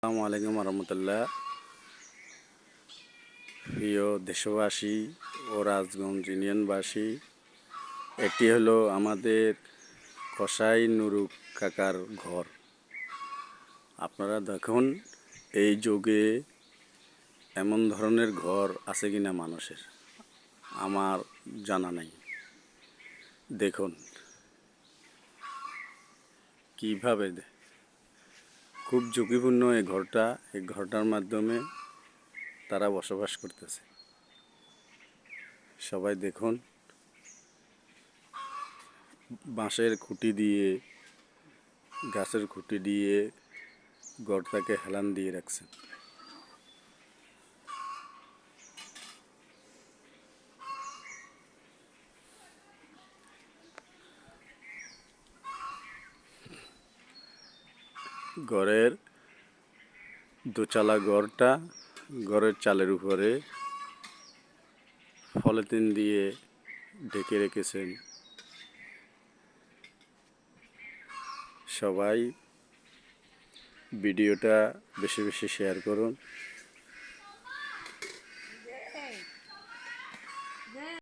আসসালামু আলাইকুম রহমতুল্লাহ। প্রিয় দেশবাসী ও রাজগঞ্জ ইউনিয়নবাসী, এটি হলো আমাদের কসাই নুরু কাকার ঘর। আপনারা দেখুন, এই যুগে এমন ধরনের ঘর আছে কিনা মানুষের, আমার জানা নাই। দেখুন কিভাবে খুব ঝুঁকিপূর্ণ এই ঘরটার মাধ্যমে তারা বসবাস করতেছে। সবাই দেখুন, বাঁশের খুঁটি দিয়ে, গাছের খুঁটি দিয়ে ঘরটাকে হেলান দিয়ে রাখছেন। ঘরের দোতলা ঘরের চালের উপরে পলিথিন দিয়ে ঢেকে রেখেছেন। সবাই ভিডিওটা বেশি বেশি শেয়ার করুন।